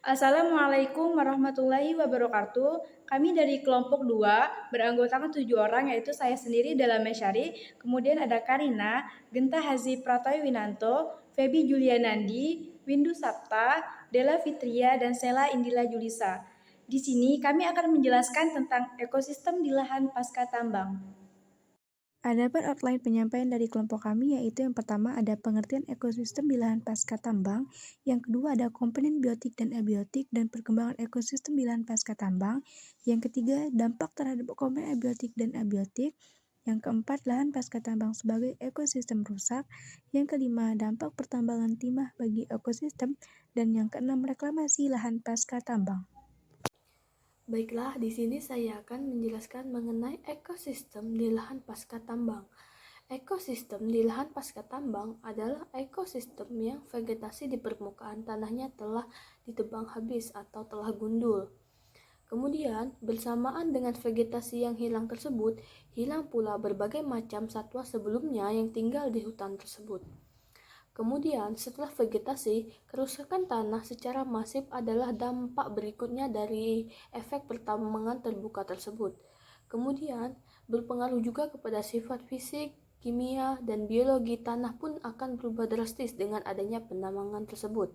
Assalamualaikum warahmatullahi wabarakatuh. Kami dari kelompok 2 beranggotakan 7 orang, yaitu saya sendiri dalam Mesyari, kemudian ada Karina, Genta Hazi Pratoywinanto, Feby Julianandi, Windu Sapta, Della Fitria, dan Sela Indila Julisa. Di sini kami akan menjelaskan tentang ekosistem di lahan pasca tambang. Adapun outline penyampaian dari kelompok kami, yaitu yang pertama ada pengertian ekosistem di lahan pasca tambang, yang kedua ada komponen biotik dan abiotik dan perkembangan ekosistem di lahan pasca tambang, yang ketiga dampak terhadap komponen abiotik dan abiotik, yang keempat lahan pasca tambang sebagai ekosistem rusak, yang kelima dampak pertambangan timah bagi ekosistem, dan yang keenam reklamasi lahan pasca tambang. Baiklah, di sini saya akan menjelaskan mengenai ekosistem di lahan pasca tambang. Ekosistem di lahan pasca tambang adalah ekosistem yang vegetasi di permukaan tanahnya telah ditebang habis atau telah gundul. Kemudian, bersamaan dengan vegetasi yang hilang tersebut, hilang pula berbagai macam satwa sebelumnya yang tinggal di hutan tersebut. Kemudian, setelah vegetasi, kerusakan tanah secara masif adalah dampak berikutnya dari efek pertambangan terbuka tersebut. Kemudian, berpengaruh juga kepada sifat fisik, kimia, dan biologi tanah pun akan berubah drastis dengan adanya penambangan tersebut.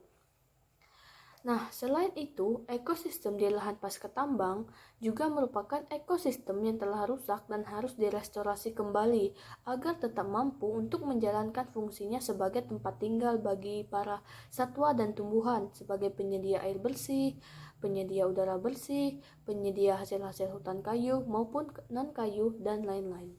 Nah, selain itu, ekosistem di lahan pasca tambang juga merupakan ekosistem yang telah rusak dan harus direstorasi kembali agar tetap mampu untuk menjalankan fungsinya sebagai tempat tinggal bagi para satwa dan tumbuhan sebagai penyedia air bersih, penyedia udara bersih, penyedia hasil-hasil hutan kayu maupun non-kayu, dan lain-lain.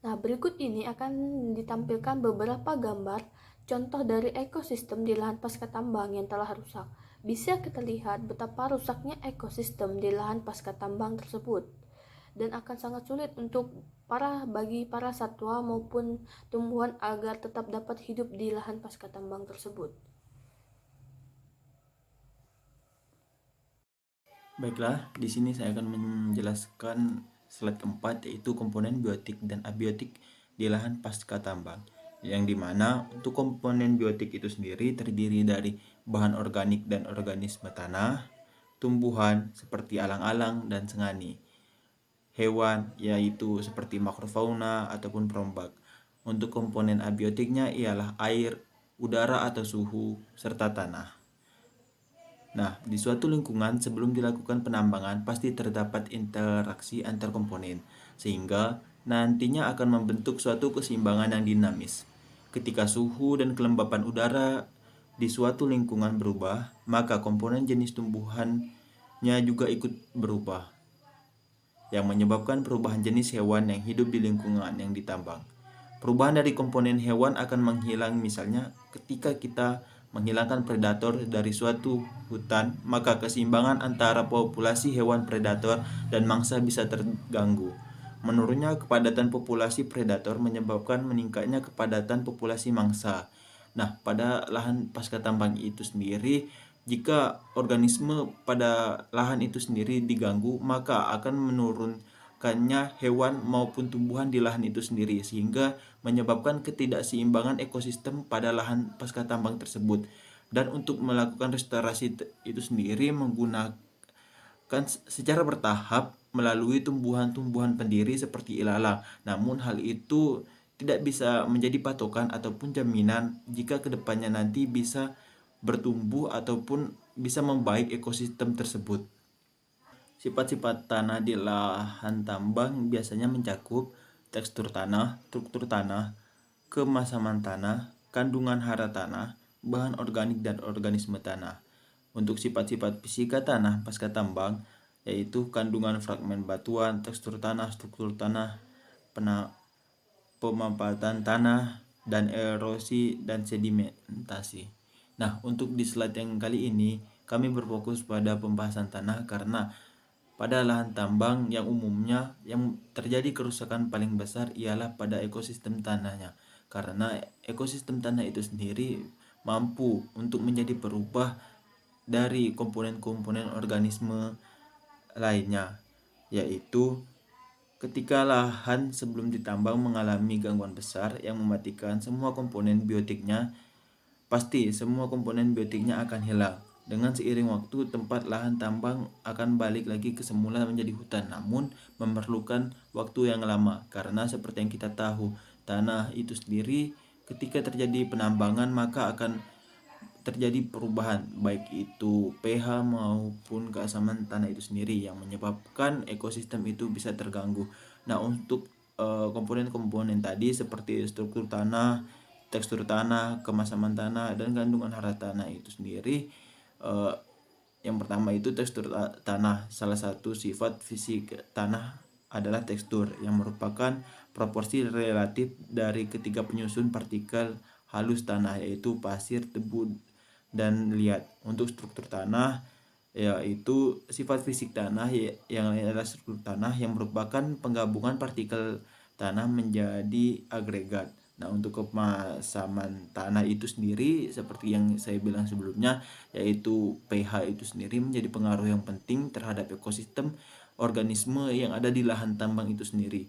Nah, berikut ini akan ditampilkan beberapa gambar contoh dari ekosistem di lahan pasca tambang yang telah rusak. Bisa kita lihat betapa rusaknya ekosistem di lahan pasca tambang tersebut, dan akan sangat sulit untuk bagi para satwa maupun tumbuhan agar tetap dapat hidup di lahan pasca tambang tersebut. Baiklah, di sini saya akan menjelaskan slide keempat, yaitu komponen biotik dan abiotik di lahan pasca tambang. Yang dimana untuk komponen biotik itu sendiri terdiri dari bahan organik dan organisme tanah, tumbuhan seperti alang-alang dan sengani, hewan yaitu seperti makrofauna ataupun perombak. Untuk komponen abiotiknya ialah air, udara atau suhu, serta tanah. Nah, di suatu lingkungan sebelum dilakukan penambangan pasti terdapat interaksi antar komponen, sehingga nantinya akan membentuk suatu keseimbangan yang dinamis. Ketika suhu dan kelembapan udara di suatu lingkungan berubah, maka komponen jenis tumbuhannya juga ikut berubah, yang menyebabkan perubahan jenis hewan yang hidup di lingkungan yang ditambang. Perubahan dari komponen hewan akan menghilang, misalnya ketika kita menghilangkan predator dari suatu hutan, maka keseimbangan antara populasi hewan predator dan mangsa bisa terganggu. Menurunnya kepadatan populasi predator menyebabkan meningkatnya kepadatan populasi mangsa. Nah, pada lahan pasca tambang itu sendiri, jika organisme pada lahan itu sendiri diganggu, maka akan menurunkannya hewan maupun tumbuhan di lahan itu sendiri, sehingga menyebabkan ketidakseimbangan ekosistem pada lahan pasca tambang tersebut. Dan untuk melakukan restorasi itu sendiri menggunakan secara bertahap melalui tumbuhan-tumbuhan pendiri seperti ilalang. Namun hal itu tidak bisa menjadi patokan ataupun jaminan jika kedepannya nanti bisa bertumbuh ataupun bisa membaik ekosistem tersebut. Sifat-sifat tanah di lahan tambang biasanya mencakup tekstur tanah, struktur tanah, kemasaman tanah, kandungan hara tanah, bahan organik dan organisme tanah. Untuk sifat-sifat fisika tanah pasca tambang, yaitu kandungan fragmen batuan, tekstur tanah, struktur tanah, pemampatan tanah, dan erosi dan sedimentasi. Nah, untuk di slide yang kali ini, kami berfokus pada pembahasan tanah karena pada lahan tambang yang umumnya yang terjadi kerusakan paling besar ialah pada ekosistem tanahnya, karena ekosistem tanah itu sendiri mampu untuk menjadi berubah dari komponen-komponen organisme lainnya, yaitu ketika lahan sebelum ditambang mengalami gangguan besar yang mematikan semua komponen biotiknya, pasti semua komponen biotiknya akan hilang. Dengan seiring waktu, tempat lahan tambang akan balik lagi ke semula menjadi hutan, namun memerlukan waktu yang lama karena seperti yang kita tahu, tanah itu sendiri ketika terjadi penambangan maka akan terjadi perubahan baik itu pH maupun keasaman tanah itu sendiri yang menyebabkan ekosistem itu bisa terganggu. Nah, untuk komponen-komponen tadi seperti struktur tanah, tekstur tanah, kemasaman tanah, dan kandungan hara tanah itu sendiri, eh, yang pertama itu tekstur tanah. Salah satu sifat fisik tanah adalah tekstur yang merupakan proporsi relatif dari ketiga penyusun partikel halus tanah yaitu pasir, debu, dan liat. Untuk struktur tanah yaitu sifat fisik tanah yang adalah struktur tanah yang merupakan penggabungan partikel tanah menjadi agregat. Nah, untuk kemasaman tanah itu sendiri seperti yang saya bilang sebelumnya, yaitu pH itu sendiri menjadi pengaruh yang penting terhadap ekosistem organisme yang ada di lahan tambang itu sendiri.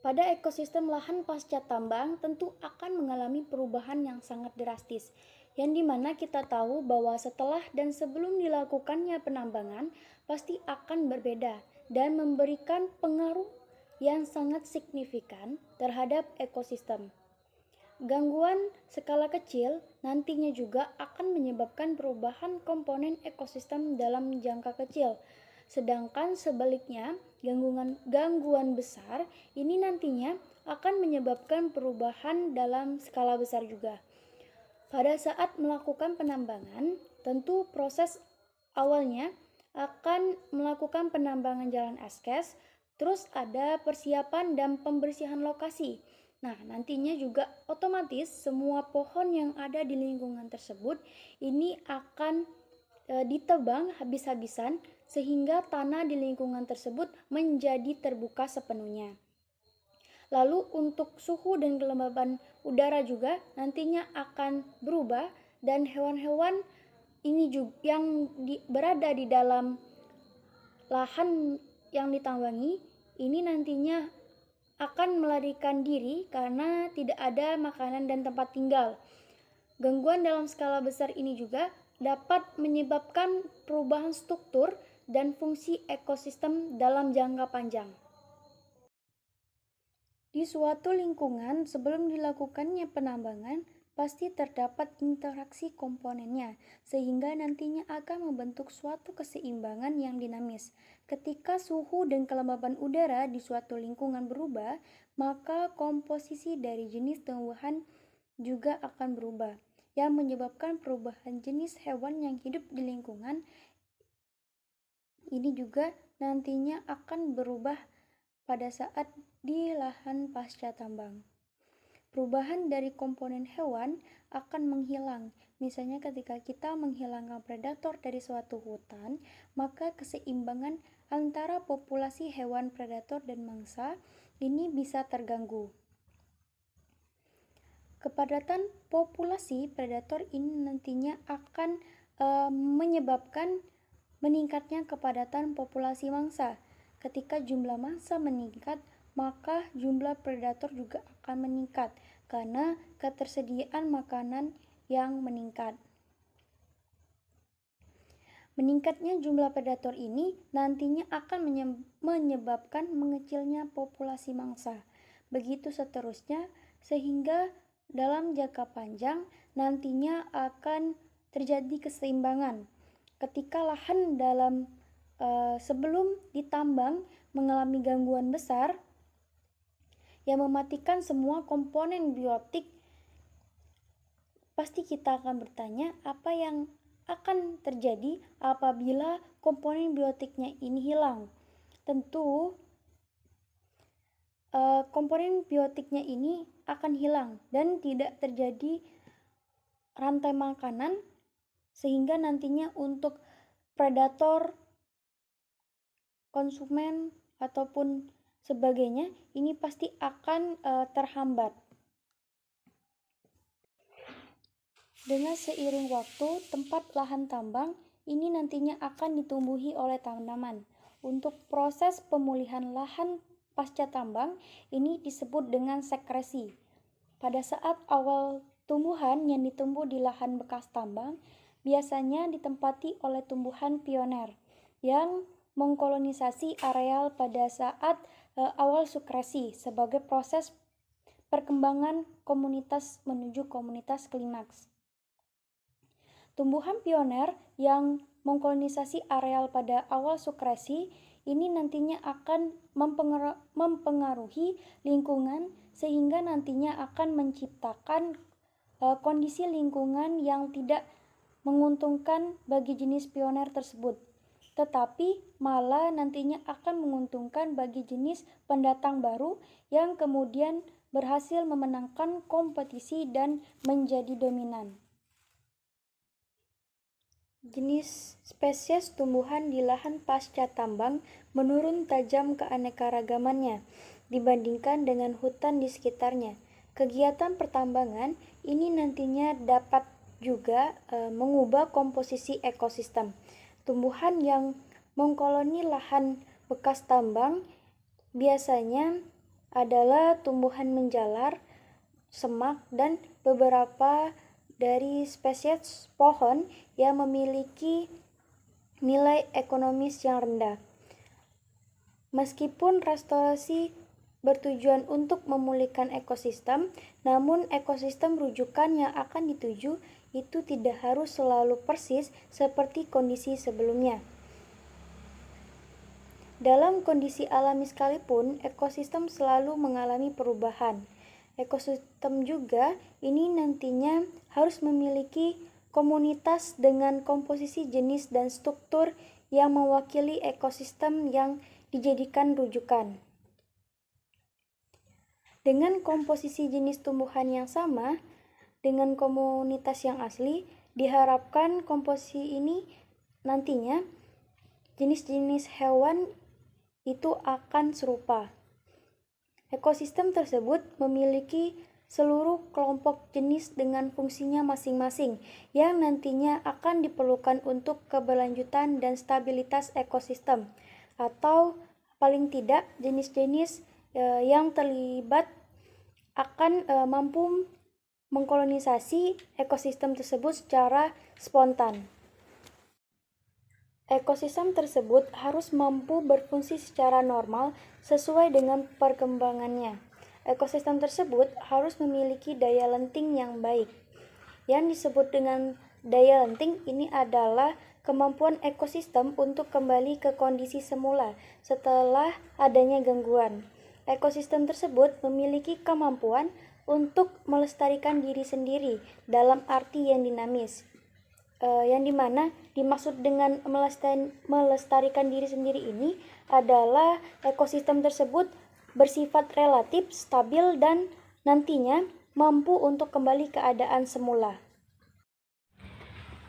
Pada ekosistem lahan pasca tambang tentu akan mengalami perubahan yang sangat drastis, yang dimana kita tahu bahwa setelah dan sebelum dilakukannya penambangan pasti akan berbeda dan memberikan pengaruh yang sangat signifikan terhadap ekosistem. Gangguan skala kecil nantinya juga akan menyebabkan perubahan komponen ekosistem dalam jangka kecil. Sedangkan sebaliknya, gangguan besar ini nantinya akan menyebabkan perubahan dalam skala besar juga. Pada saat melakukan penambangan, tentu proses awalnya akan melakukan penambangan jalan eskes, terus ada persiapan dan pembersihan lokasi. Nah, nantinya juga otomatis semua pohon yang ada di lingkungan tersebut ini akan ditebang habis-habisan sehingga tanah di lingkungan tersebut menjadi terbuka sepenuhnya. Lalu untuk suhu dan kelembaban udara juga nantinya akan berubah dan hewan-hewan ini juga yang berada di dalam lahan yang ditambangi ini nantinya akan melarikan diri karena tidak ada makanan dan tempat tinggal. Gangguan dalam skala besar ini juga dapat menyebabkan perubahan struktur dan fungsi ekosistem dalam jangka panjang. Di suatu lingkungan sebelum dilakukannya penambangan, pasti terdapat interaksi komponennya, sehingga nantinya akan membentuk suatu keseimbangan yang dinamis. Ketika suhu dan kelembaban udara di suatu lingkungan berubah, maka komposisi dari jenis tumbuhan juga akan berubah, yang menyebabkan perubahan jenis hewan yang hidup di lingkungan ini juga nantinya akan berubah pada saat di lahan pasca tambang. Perubahan dari komponen hewan akan menghilang. Misalnya ketika kita menghilangkan predator dari suatu hutan, maka keseimbangan antara populasi hewan predator dan mangsa ini bisa terganggu. Kepadatan populasi predator ini nantinya akan menyebabkan meningkatnya kepadatan populasi mangsa. Ketika jumlah mangsa meningkat, maka jumlah predator juga akan meningkat karena ketersediaan makanan yang meningkat. Meningkatnya jumlah predator ini nantinya akan menyebabkan mengecilnya populasi mangsa. Begitu seterusnya sehingga dalam jangka panjang nantinya akan terjadi keseimbangan. Ketika lahan dalam sebelum ditambang mengalami gangguan besar yang mematikan semua komponen biotik, pasti kita akan bertanya apa yang akan terjadi apabila komponen biotiknya ini hilang. Tentu komponen biotiknya ini akan hilang dan tidak terjadi rantai makanan sehingga nantinya untuk predator, konsumen ataupun sebagainya ini pasti akan terhambat. Dengan seiring waktu, tempat lahan tambang ini nantinya akan ditumbuhi oleh tanaman. Untuk proses pemulihan lahan pasca tambang ini disebut dengan sekresi. Pada saat awal tumbuhan yang ditumbuh di lahan bekas tambang, biasanya ditempati oleh tumbuhan pioner yang mengkolonisasi areal pada saat awal sukresi sebagai proses perkembangan komunitas menuju komunitas klimaks. Tumbuhan pioner yang mengkolonisasi areal pada awal sukresi ini nantinya akan mempengaruhi lingkungan sehingga nantinya akan menciptakan kondisi lingkungan yang tidak menguntungkan bagi jenis pioner tersebut, tetapi malah nantinya akan menguntungkan bagi jenis pendatang baru yang kemudian berhasil memenangkan kompetisi dan menjadi dominan. Jenis spesies tumbuhan di lahan pasca tambang menurun tajam keanekaragamannya dibandingkan dengan hutan di sekitarnya. Kegiatan pertambangan ini nantinya dapat juga mengubah komposisi ekosistem. Tumbuhan yang mengkoloni lahan bekas tambang biasanya adalah tumbuhan menjalar, semak, dan beberapa dari spesies pohon yang memiliki nilai ekonomis yang rendah. Meskipun restorasi bertujuan untuk memulihkan ekosistem, namun ekosistem rujukan yang akan dituju itu tidak harus selalu persis seperti kondisi sebelumnya. Dalam kondisi alami sekalipun, ekosistem selalu mengalami perubahan. Ekosistem juga ini nantinya harus memiliki komunitas dengan komposisi jenis dan struktur yang mewakili ekosistem yang dijadikan rujukan. Dengan komposisi jenis tumbuhan yang sama dengan komunitas yang asli, diharapkan komposisi ini nantinya jenis-jenis hewan itu akan serupa. Ekosistem tersebut memiliki seluruh kelompok jenis dengan fungsinya masing-masing yang nantinya akan diperlukan untuk keberlanjutan dan stabilitas ekosistem, atau paling tidak jenis-jenis yang terlibat akan mampu mengkolonisasi ekosistem tersebut secara spontan. Ekosistem tersebut harus mampu berfungsi secara normal sesuai dengan perkembangannya. Ekosistem tersebut harus memiliki daya lenting yang baik. Yang disebut dengan daya lenting ini adalah kemampuan ekosistem untuk kembali ke kondisi semula setelah adanya gangguan. Ekosistem tersebut memiliki kemampuan untuk melestarikan diri sendiri dalam arti yang dinamis. Yang dimana dimaksud dengan melestarikan diri sendiri ini adalah ekosistem tersebut bersifat relatif stabil dan nantinya mampu untuk kembali ke keadaan semula.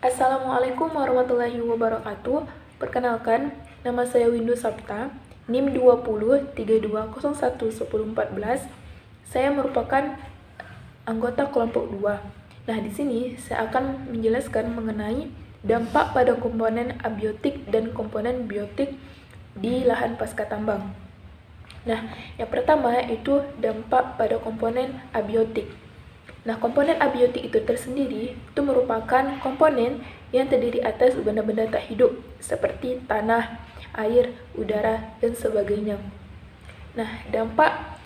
Assalamualaikum warahmatullahi wabarakatuh. Perkenalkan, nama saya Windu Sapta, NIM 2032011014. Saya merupakan anggota kelompok 2. Nah, di sini saya akan menjelaskan mengenai dampak pada komponen abiotik dan komponen biotik di lahan pasca tambang. Nah, yang pertama itu dampak pada komponen abiotik. Nah, komponen abiotik itu tersendiri itu merupakan komponen yang terdiri atas benda-benda tak hidup seperti tanah, air, udara, dan sebagainya. Nah, dampak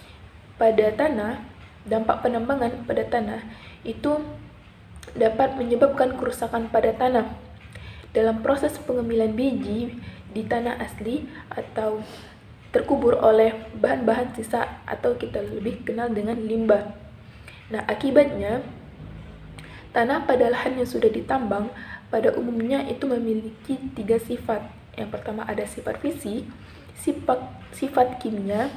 penambangan pada tanah itu dapat menyebabkan kerusakan pada tanah dalam proses pengambilan biji di tanah asli atau terkubur oleh bahan-bahan sisa atau kita lebih kenal dengan limbah. Nah, akibatnya tanah pada lahan yang sudah ditambang pada umumnya itu memiliki 3 sifat. Yang pertama ada sifat fisik, sifat kimia,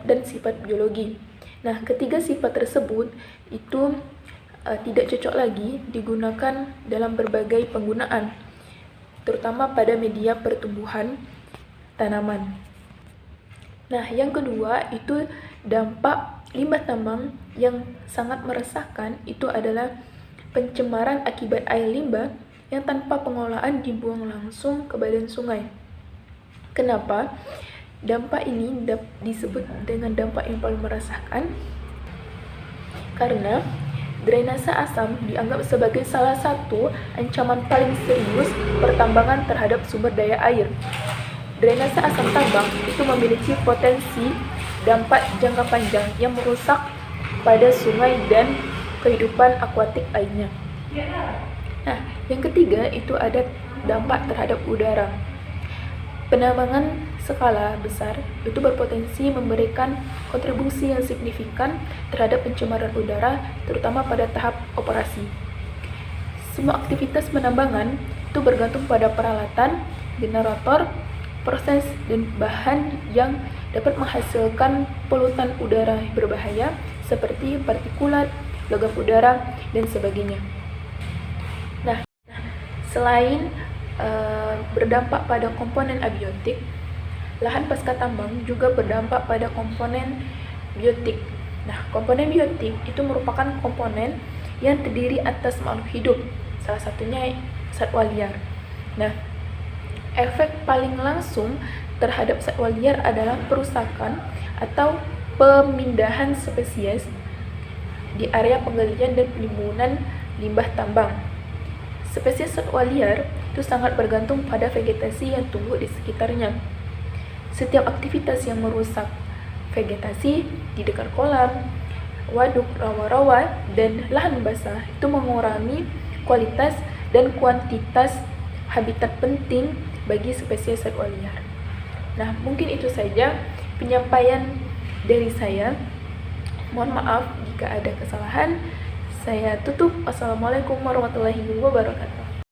dan sifat biologi. Nah, ketiga sifat tersebut itu tidak cocok lagi digunakan dalam berbagai penggunaan, terutama pada media pertumbuhan tanaman. Nah, yang kedua itu dampak limbah tambang yang sangat meresahkan itu adalah pencemaran akibat air limbah yang tanpa pengolahan dibuang langsung ke badan sungai. Kenapa? Dampak ini disebut dengan dampak yang paling meresahkan karena drainase asam dianggap sebagai salah satu ancaman paling serius pertambangan terhadap sumber daya air. Drainase asam tambang itu memiliki potensi dampak jangka panjang yang merusak pada sungai dan kehidupan akuatik lainnya. Nah, yang ketiga itu ada dampak terhadap udara. Penambangan skala besar itu berpotensi memberikan kontribusi yang signifikan terhadap pencemaran udara, terutama pada tahap operasi. Semua aktivitas penambangan itu bergantung pada peralatan, generator, proses, dan bahan yang dapat menghasilkan polutan udara berbahaya seperti partikulat, logam udara, dan sebagainya. Nah, selain berdampak pada komponen abiotik, lahan pasca tambang juga berdampak pada komponen biotik. Nah, komponen biotik itu merupakan komponen yang terdiri atas makhluk hidup, salah satunya satwa liar. Nah, efek paling langsung terhadap satwa liar adalah perusakan atau pemindahan spesies di area penggalian dan penimbunan limbah tambang. Spesies satwa liar itu sangat bergantung pada vegetasi yang tumbuh di sekitarnya. Setiap aktivitas yang merusak vegetasi di dekat kolam, waduk, rawa-rawa, dan lahan basah itu mengurangi kualitas dan kuantitas habitat penting bagi spesies satwa liar. Nah, mungkin itu saja penyampaian dari saya. Mohon maaf jika ada kesalahan. Saya tutup. Wassalamualaikum warahmatullahi wabarakatuh.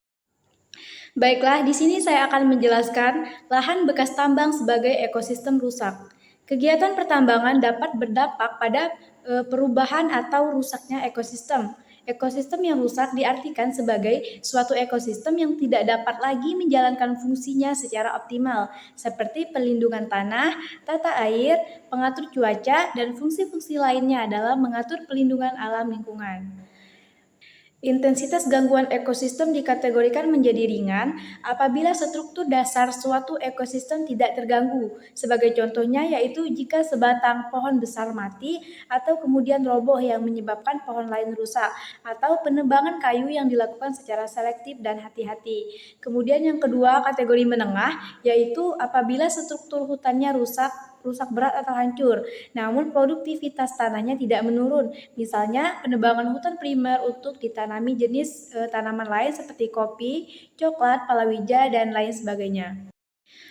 Baiklah, di sini saya akan menjelaskan lahan bekas tambang sebagai ekosistem rusak. Kegiatan pertambangan dapat berdampak pada perubahan atau rusaknya ekosistem. Ekosistem yang rusak diartikan sebagai suatu ekosistem yang tidak dapat lagi menjalankan fungsinya secara optimal, seperti pelindungan tanah, tata air, pengatur cuaca, dan fungsi-fungsi lainnya dalam mengatur pelindungan alam lingkungan. Intensitas gangguan ekosistem dikategorikan menjadi ringan apabila struktur dasar suatu ekosistem tidak terganggu. Sebagai contohnya yaitu jika sebatang pohon besar mati atau kemudian roboh yang menyebabkan pohon lain rusak, atau penebangan kayu yang dilakukan secara selektif dan hati-hati. Kemudian yang kedua, kategori menengah, yaitu apabila struktur hutannya rusak berat atau hancur, namun produktivitas tanahnya tidak menurun. Misalnya penebangan hutan primer untuk ditanami jenis tanaman lain seperti kopi, coklat, palawija, dan lain sebagainya.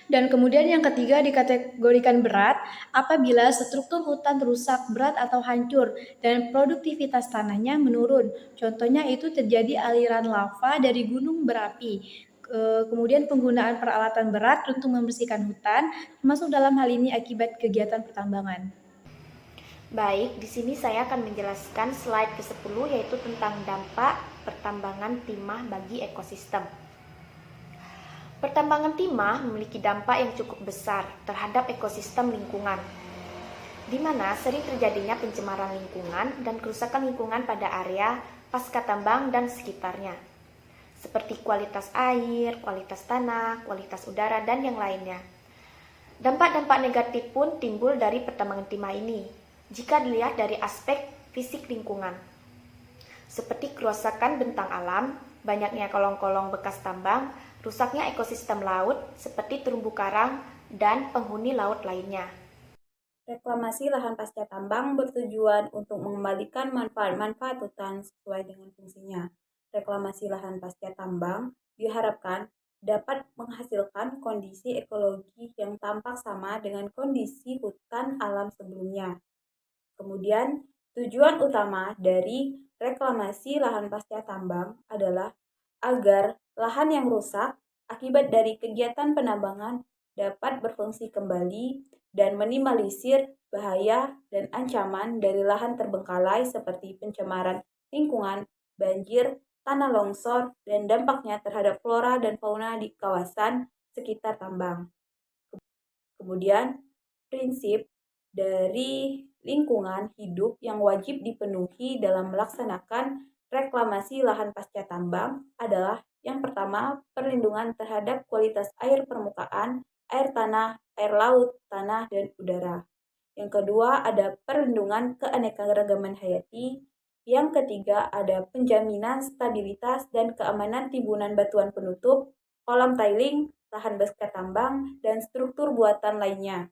Dan kemudian yang ketiga dikategorikan berat apabila struktur hutan rusak berat atau hancur dan produktivitas tanahnya menurun. Contohnya itu terjadi aliran lava dari gunung berapi. Kemudian penggunaan peralatan berat untuk membersihkan hutan, termasuk dalam hal ini akibat kegiatan pertambangan. Baik, di sini saya akan menjelaskan slide ke-10 yaitu tentang dampak pertambangan timah bagi ekosistem. Pertambangan timah memiliki dampak yang cukup besar terhadap ekosistem lingkungan, di mana sering terjadinya pencemaran lingkungan dan kerusakan lingkungan pada area pasca tambang dan sekitarnya, seperti kualitas air, kualitas tanah, kualitas udara, dan yang lainnya. Dampak-dampak negatif pun timbul dari pertambangan timah ini, jika dilihat dari aspek fisik lingkungan, seperti kerusakan bentang alam, banyaknya kolong-kolong bekas tambang, rusaknya ekosistem laut seperti terumbu karang, dan penghuni laut lainnya. Reklamasi lahan pasca tambang bertujuan untuk mengembalikan manfaat-manfaat hutan sesuai dengan fungsinya. Reklamasi lahan pasca tambang diharapkan dapat menghasilkan kondisi ekologi yang tampak sama dengan kondisi hutan alam sebelumnya. Kemudian, tujuan utama dari reklamasi lahan pasca tambang adalah agar lahan yang rusak akibat dari kegiatan penambangan dapat berfungsi kembali dan minimalisir bahaya dan ancaman dari lahan terbengkalai seperti pencemaran lingkungan, banjir, tanah longsor, dan dampaknya terhadap flora dan fauna di kawasan sekitar tambang. Kemudian, prinsip dari lingkungan hidup yang wajib dipenuhi dalam melaksanakan reklamasi lahan pasca tambang adalah yang pertama, perlindungan terhadap kualitas air permukaan, air tanah, air laut, tanah, dan udara. Yang kedua, ada perlindungan keanekaragaman hayati. Yang ketiga ada penjaminan stabilitas dan keamanan timbunan batuan penutup, kolam tiling, lahan bekas tambang, dan struktur buatan lainnya.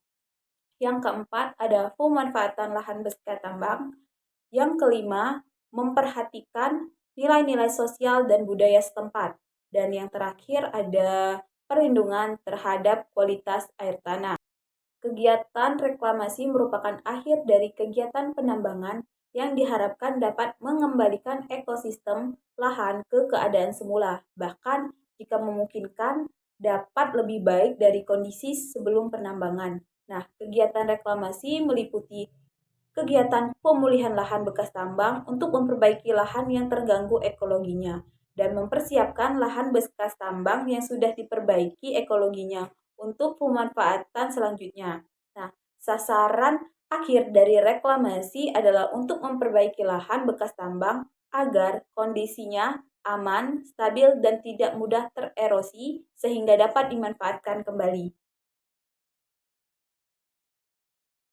Yang keempat ada pemanfaatan lahan bekas tambang. Yang kelima, memperhatikan nilai-nilai sosial dan budaya setempat. Dan yang terakhir ada perlindungan terhadap kualitas air tanah. Kegiatan reklamasi merupakan akhir dari kegiatan penambangan yang diharapkan dapat mengembalikan ekosistem lahan ke keadaan semula, bahkan jika memungkinkan dapat lebih baik dari kondisi sebelum penambangan. Nah, kegiatan reklamasi meliputi kegiatan pemulihan lahan bekas tambang untuk memperbaiki lahan yang terganggu ekologinya dan mempersiapkan lahan bekas tambang yang sudah diperbaiki ekologinya untuk pemanfaatan selanjutnya. Nah, sasaran akhir dari reklamasi adalah untuk memperbaiki lahan bekas tambang agar kondisinya aman, stabil, dan tidak mudah tererosi sehingga dapat dimanfaatkan kembali.